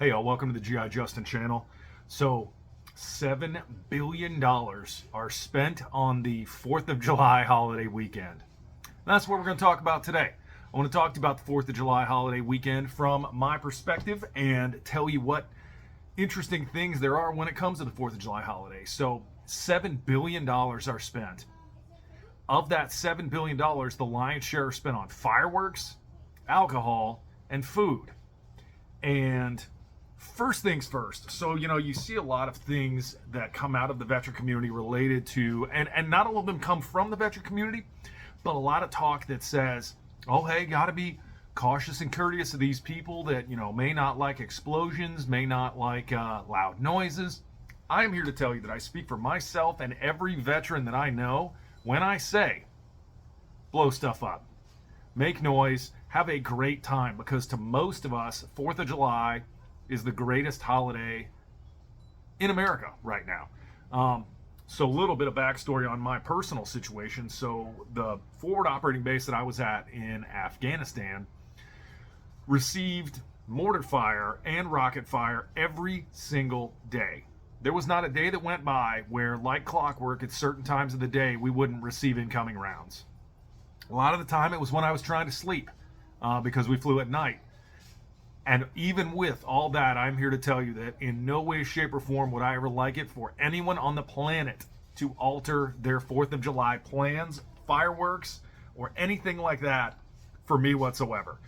Hey y'all, welcome to the GI Justin channel. So, $7 billion are spent on the 4th of July holiday weekend. That's what we're going to talk about today. I want to talk to you about the 4th of July holiday weekend from my perspective and tell you what interesting things there are when it comes to the 4th of July holiday. So, $7 billion are spent. Of that $7 billion, the lion's share is spent on fireworks, alcohol, and food. And first things first. So, you see a lot of things that come out of the veteran community related to, and not all of them come from the veteran community, but a lot of talk that says, oh, hey, got to be cautious and courteous of these people that, may not like explosions, may not like loud noises. I am here to tell you that I speak for myself and every veteran that I know when I say, blow stuff up, make noise, have a great time, because to most of us, 4th of July is the greatest holiday in America right now. So a little bit of backstory on my personal situation. So the forward operating base that I was at in Afghanistan received mortar fire and rocket fire every single day. There was not a day that went by where, like clockwork, at certain times of the day, we wouldn't receive incoming rounds. A lot of the time it was when I was trying to sleep because we flew at night. And even with all that, I'm here to tell you that in no way, shape, or form would I ever like it for anyone on the planet to alter their 4th of July plans, fireworks, or anything like that for me whatsoever.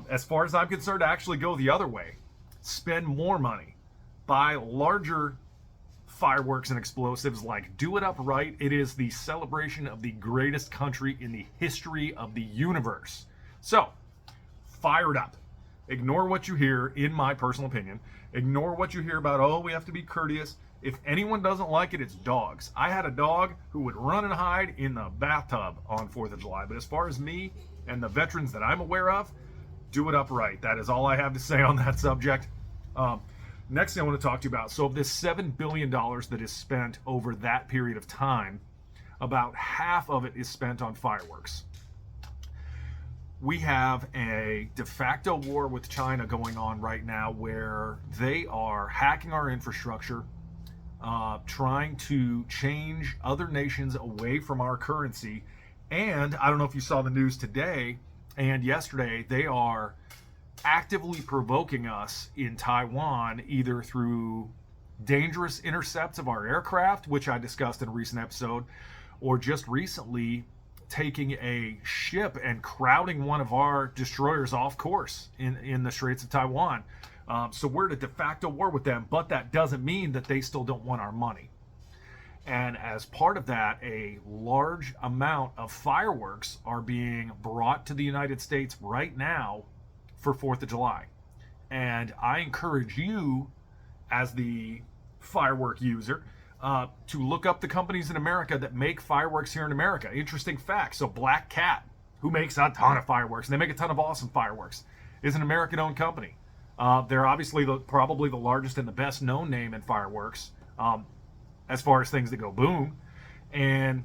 As far as I'm concerned, actually go the other way. Spend more money. Buy larger fireworks and explosives, like do it up right. It is the celebration of the greatest country in the history of the universe. So, fire it up. Ignore what you hear, in my personal opinion. Ignore what you hear about, oh, we have to be courteous. If anyone doesn't like it, it's dogs. I had a dog who would run and hide in the bathtub on 4th of July. But as far as me and the veterans that I'm aware of, do it up right. That is all I have to say on that subject. Next thing I want to talk to you about. So of this $7 billion that is spent over that period of time, about half of it is spent on fireworks. We have a de facto war with China going on right now where they are hacking our infrastructure, trying to change other nations away from our currency. And I don't know if you saw the news today and yesterday, they are actively provoking us in Taiwan, either through dangerous intercepts of our aircraft, which I discussed in a recent episode, or just recently taking a ship and crowding one of our destroyers off course in the Straits of Taiwan. So we're in a de facto war with them, but that doesn't mean that they still don't want our money. And as part of that, a large amount of fireworks are being brought to the United States right now for 4th of July. And I encourage you, as the firework user, to look up the companies in America that make fireworks here in America. Interesting fact. So Black Cat, who makes a ton of fireworks, and they make a ton of awesome fireworks, is an American-owned company. They're obviously probably the largest and the best known name in fireworks as far as things that go boom. And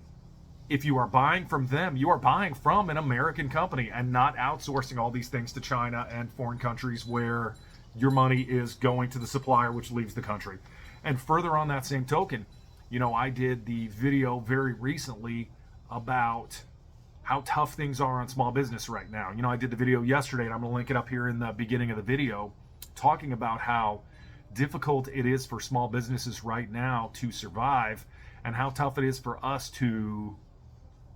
if you are buying from them, you are buying from an American company and not outsourcing all these things to China and foreign countries where your money is going to the supplier, which leaves the country. And further on that same token, I did the video very recently about how tough things are on small business right now. I did the video yesterday, and I'm going to link it up here in the beginning of the video, talking about how difficult it is for small businesses right now to survive and how tough it is for us to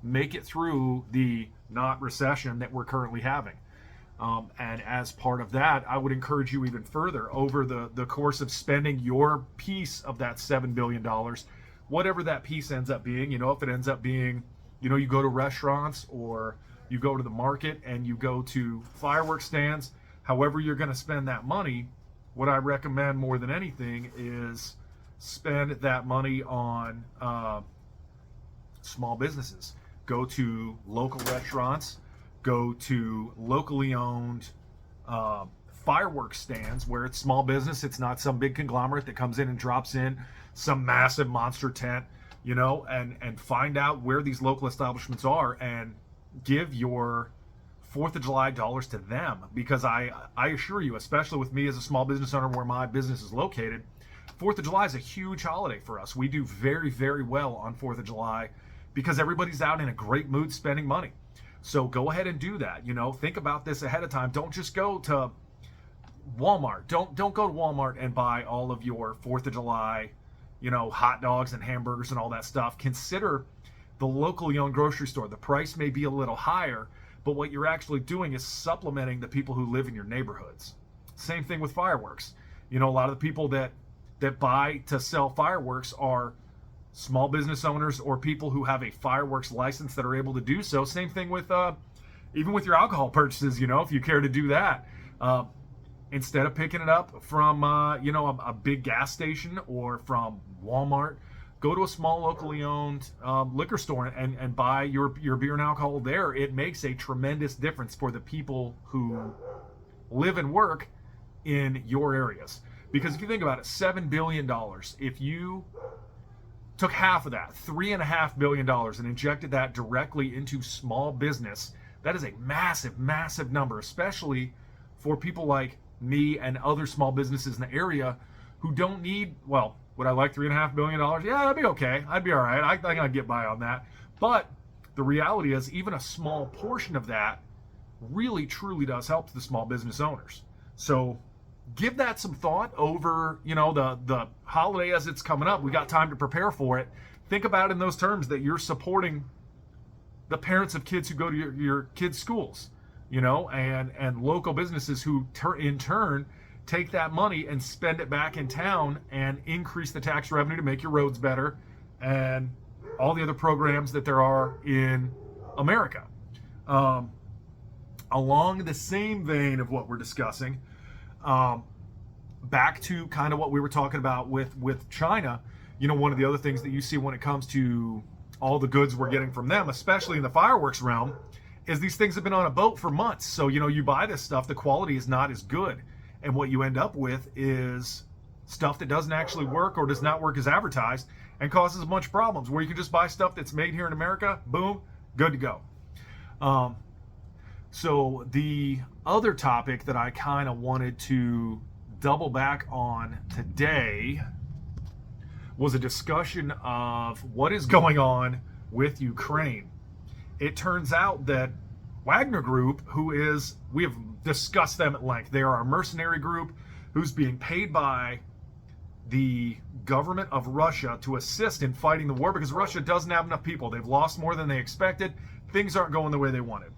make it through the not recession that we're currently having. And as part of that, I would encourage you even further over the course of spending your piece of that $7 billion, whatever that piece ends up being. If it ends up being, you go to restaurants or you go to the market and you go to fireworks stands, however you're going to spend that money, what I recommend more than anything is spend that money on small businesses. Go to local restaurants, go to locally owned fireworks stands where it's small business. It's not some big conglomerate that comes in and drops in some massive monster tent, and find out where these local establishments are and give your 4th of July dollars to them, because I assure you, especially with me as a small business owner where my business is located, 4th of July is a huge holiday for us. We do very, very well on 4th of July because everybody's out in a great mood spending money. So go ahead and do that. Think about this ahead of time. Don't just go to Walmart. Don't go to Walmart and buy all of your 4th of July, hot dogs and hamburgers and all that stuff. Consider the locally owned grocery store. The price may be a little higher, but what you're actually doing is supplementing the people who live in your neighborhoods. Same thing with fireworks. A lot of the people that buy to sell fireworks are small business owners or people who have a fireworks license that are able to do so. Same thing with even with your alcohol purchases, if you care to do that. Instead of picking it up from a big gas station or from Walmart, go to a small locally owned liquor store and buy your beer and alcohol there. It makes a tremendous difference for the people who live and work in your areas. Because if you think about it, $7 billion, if you took half of that, $3.5 billion, and injected that directly into small business, that is a massive, massive number, especially for people like me and other small businesses in the area who don't need, well, would I like $3.5 billion? Yeah, that'd be okay. I'd be all right. I think I'd get by on that. But the reality is, even a small portion of that really, truly does help the small business owners. So give that some thought over, the holiday as it's coming up. We got time to prepare for it. Think about it in those terms, that you're supporting the parents of kids who go to your kids' schools, and local businesses who in turn take that money and spend it back in town and increase the tax revenue to make your roads better and all the other programs that there are in America. Along the same vein of what we're discussing, back to kind of what we were talking about with China, one of the other things that you see when it comes to all the goods we're getting from them, especially in the fireworks realm, is these things have been on a boat for months. So, you buy this stuff, the quality is not as good. And what you end up with is stuff that doesn't actually work or does not work as advertised and causes a bunch of problems, where you can just buy stuff that's made here in America, boom, good to go. So the other topic that I kind of wanted to double back on today was a discussion of what is going on with Ukraine. It turns out that Wagner Group, we have discussed them at length. They are a mercenary group who's being paid by the government of Russia to assist in fighting the war because Russia doesn't have enough people. They've lost more than they expected. Things aren't going the way they wanted.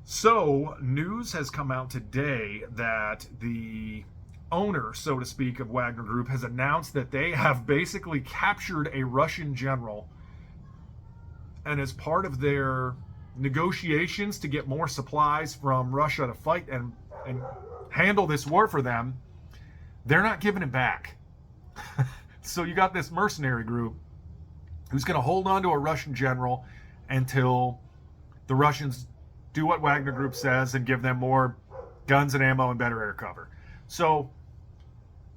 So, news has come out today that the owner, so to speak, of Wagner Group has announced that they have basically captured a Russian general, and as part of their negotiations to get more supplies from Russia to fight and handle this war for them, they're not giving it back. So you got this mercenary group who's going to hold on to a Russian general until the Russians do what Wagner Group says and give them more guns and ammo and better air cover. So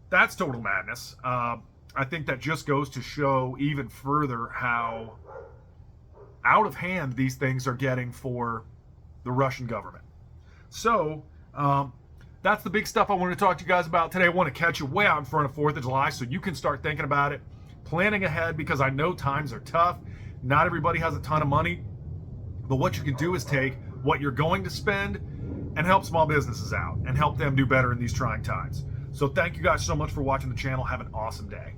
that's total madness. I think that just goes to show even further how out of hand these things are getting for the Russian government. So that's the big stuff I wanted to talk to you guys about today. I want to catch you way out in front of 4th of July so you can start thinking about it, planning ahead, because I know times are tough. Not everybody has a ton of money, but what you can do is take what you're going to spend and help small businesses out and help them do better in these trying times. So thank you guys so much for watching the channel. Have an awesome day.